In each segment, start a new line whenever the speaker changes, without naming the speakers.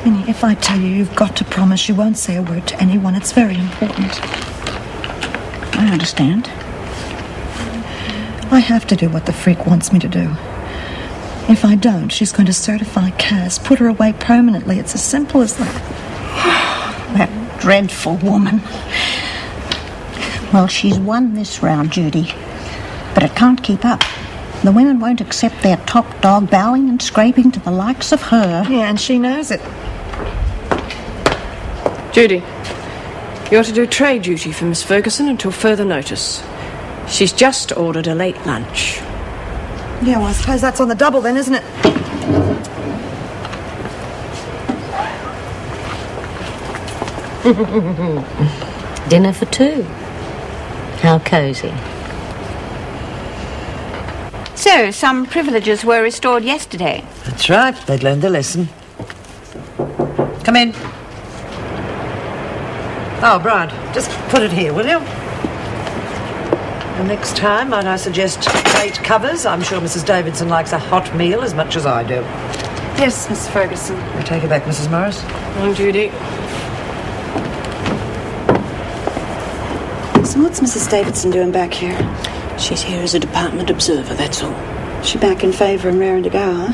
Minnie, if I tell you, you've got to promise you won't say a word to anyone. It's very important.
I understand.
I have to do what the freak wants me to do. If I don't, she's going to certify Cass, put her away permanently. It's as simple as that.
That dreadful woman. Well, she's won this round, Judy. But it can't keep up. The women won't accept their top dog bowing and scraping to the likes of her.
Yeah, and she knows it.
Judy, you're to do trade duty for Miss Ferguson until further notice. She's just ordered a late lunch.
Yeah, well, I suppose that's on the double then, isn't it?
Dinner for two. How cosy.
So, some privileges were restored yesterday.
That's right. They'd learned their lesson. Come in. Oh, Brian, just put it here, will you? And next time, might I suggest plate covers? I'm sure Mrs. Davidson likes a hot meal as much as I do.
Yes, Miss Ferguson.
I take it back, Mrs. Morris.
Oh, Judy.
So what's Mrs. Davidson doing back here?
She's here as a department observer, that's all.
She back in favour and raring to go, huh?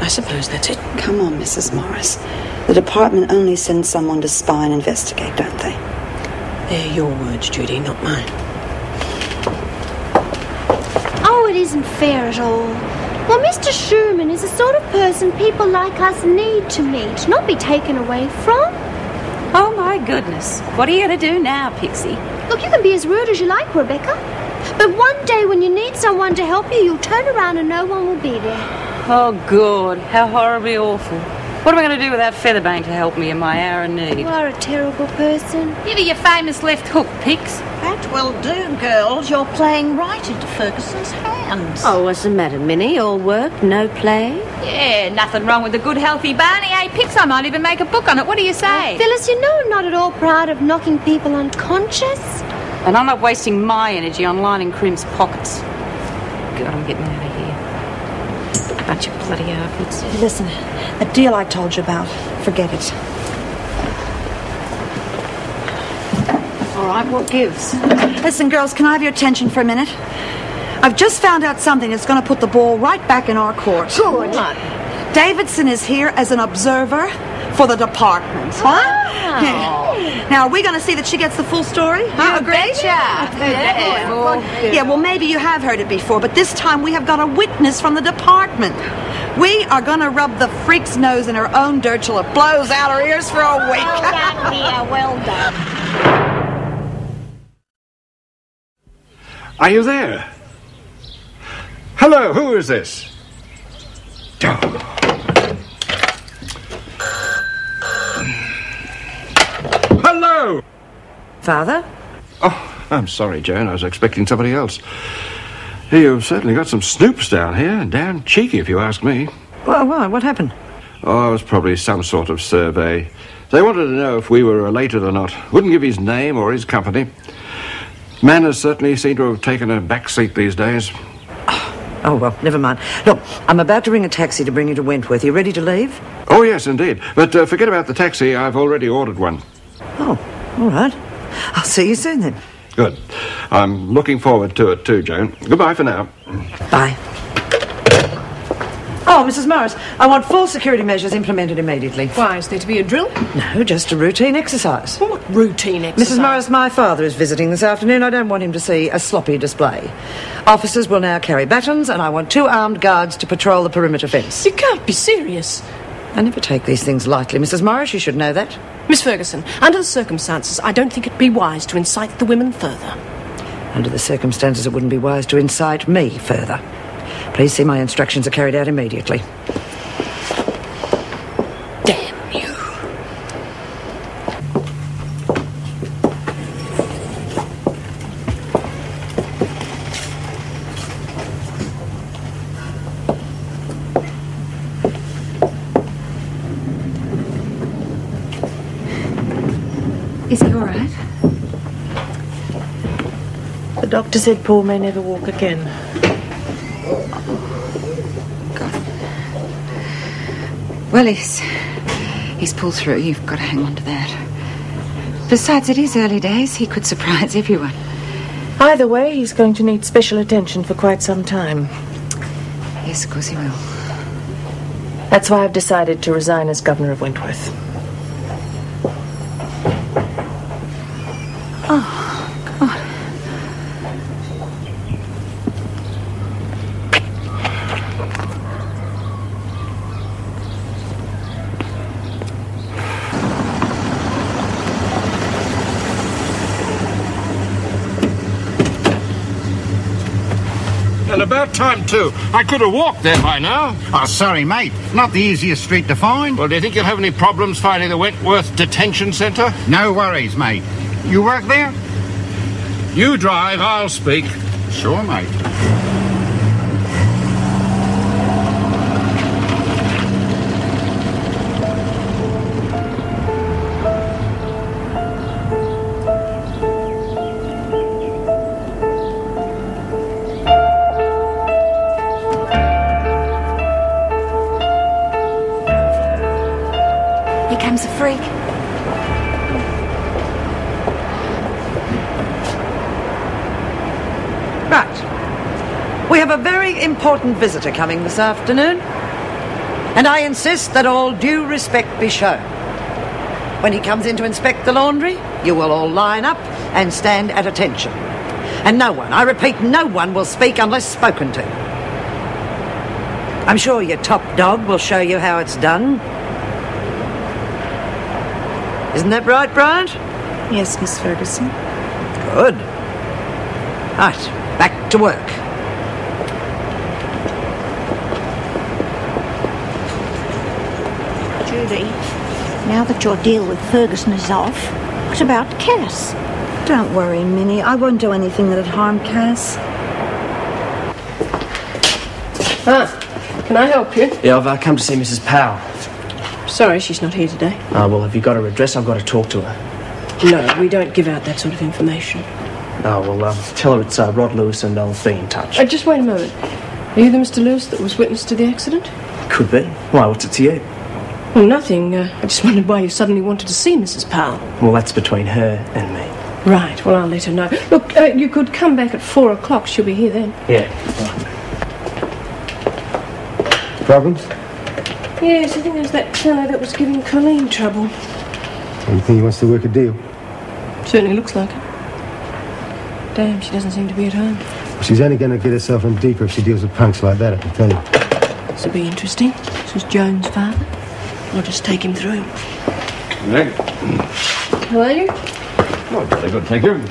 I suppose that's it.
Come on, Mrs. Morris. The department only sends someone to spy and investigate, don't they?
They're your words, Judy, not mine.
Oh, it isn't fair at all. Well, Mr. Schumann is the sort of person people like us need to meet, not be taken away from.
Oh, my goodness. What are you going to do now, Pixie?
Look, you can be as rude as you like, Rebecca. But one day when you need someone to help you, you'll turn around and no one will be there.
Oh, good. How horribly awful. What am I going to do without Featherbane to help me in my hour of need?
You are a terrible person.
Give her your famous left hook, Pix.
That will do, girls. You're playing right into Ferguson's hands.
Oh, what's the matter, Minnie? All work, no play?
Yeah, nothing wrong with a good, healthy Barney. Hey, Pix, I might even make a book on it. What do you say?
Phyllis, you know I'm not at all proud of knocking people unconscious.
And I'm not wasting my energy on lining Crim's pockets. God, I'm getting out of here. Bunch of bloody arpits.
Listen, that deal I told you about, forget it.
All right, what gives?
Listen, girls, can I have your attention for a minute? I've just found out something that's going to put the ball right back in our court.
Good.
Davidson is here as an observer for the department. Huh? Now, are we going to see that she gets the full story?
You betcha.
Yeah, well, maybe you have heard it before, but this time we have got a witness from the department. We are going to rub the freak's nose in her own dirt till it blows out her ears for a week.
Well done, dear. Well done.
Are you there? Hello, who is this? Oh. Hello!
Father?
Oh, I'm sorry, Joan. I was expecting somebody else. You've certainly got some snoops down here. Damn cheeky, if you ask me.
Well, why? What happened?
Oh, it was probably some sort of survey. They wanted to know if we were related or not. Wouldn't give his name or his company. Manners certainly seem to have taken a back seat these days.
Oh, well, never mind. Look, I'm about to ring a taxi to bring you to Wentworth. You ready to leave?
Oh, yes, indeed. But forget about the taxi. I've already ordered one.
Oh, all right. I'll see you soon, then.
Good. I'm looking forward to it too, Joan. Goodbye for now.
Bye. Oh, Mrs. Morris, I want full security measures implemented immediately.
Why, is there to be a drill?
No, just a routine exercise.
What routine exercise?
Mrs. Morris, my father is visiting this afternoon. I don't want him to see a sloppy display. Officers will now carry batons, and I want 2 armed guards to patrol the perimeter fence.
You can't be serious.
I never take these things lightly, Mrs. Morris. You should know that.
Miss Ferguson, under the circumstances, I don't think it'd be wise to incite the women further.
Under the circumstances, it wouldn't be wise to incite me further. Please see my instructions are carried out immediately.
Damn you.
Is he all right?
The doctor said Paul may never walk again.
Well, he's
He's pulled through. You've got to hang on to that. Besides, it is early days. He could surprise everyone.
Either way, he's going to need special attention for quite some time.
Yes, of course he will.
That's why I've decided to resign as Governor of Wentworth.
Oh, God.
And about time, too. I could have walked there by now.
Oh, sorry, mate. Not the easiest street to find.
Well, do you think you'll have any problems finding the Wentworth Detention Centre?
No worries, mate. You work there?
You drive, I'll speak.
Sure, mate.
Here comes the freak.
Right. We have a very important visitor coming this afternoon, and I insist that all due respect be shown. When he comes in to inspect the laundry, you will all line up and stand at attention. And no one, I repeat, no one will speak unless spoken to. I'm sure your top dog will show you how it's done. Isn't that right, Bryant?
Yes, Miss Ferguson.
Good. Right, back to work.
Judy, now that your deal with Ferguson is off, what about Cass?
Don't worry, Minnie. I won't do anything that'd harm Cass.
Can I help you?
Yeah, I've come to see Mrs. Powell.
Sorry, she's not here today.
Well, have you got her address? I've got to talk to her.
No, we don't give out that sort of information.
Oh, well, tell her it's Rod Lewis and I'll be in touch.
Just wait a moment. Are you the Mr. Lewis that was witness to the accident?
Could be. Why, what's it to you?
Well, nothing. I just wondered why you suddenly wanted to see Mrs. Powell.
Well, that's between her and me.
Right, well, I'll let her know. Look, you could come back at 4 o'clock. She'll be here then.
Yeah.
Problems?
Yes, I think there's that fellow that was giving Colleen trouble.
You think he wants to work a deal?
Certainly looks like it. Damn, she doesn't seem to be at home.
She's only going to get herself in deeper if she deals with punks like that, I can tell you.
This will be interesting. This was Joan's father. I'll just take him through. How are you?
Oh, very good, thank you.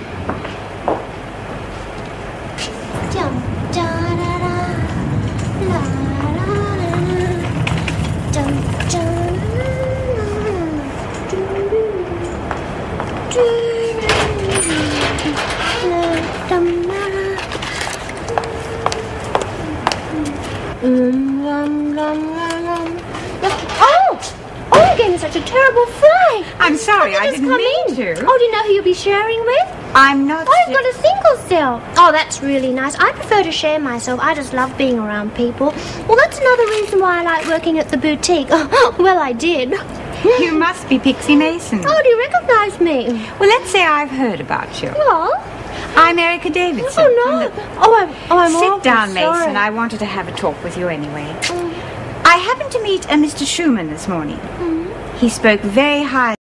Oh, you're getting such a terrible fright.
I'm sorry, I didn't mean to.
Oh, do you know who you'll be sharing with?
I'm not...
Oh, you've got a single cell. Oh, that's really nice. I prefer to share myself. I just love being around people. Well, that's another reason why I like working at the boutique. Well, I did.
You must be Pixie Mason.
Oh, do you recognize me?
Well, let's say I've heard about you.
What?
I'm Erica Davidson.
Oh, no. I'm
Sit down,
sorry.
Mason. I wanted to have a talk with you anyway. I happened to meet a Mr. Schumann this morning. He spoke very highly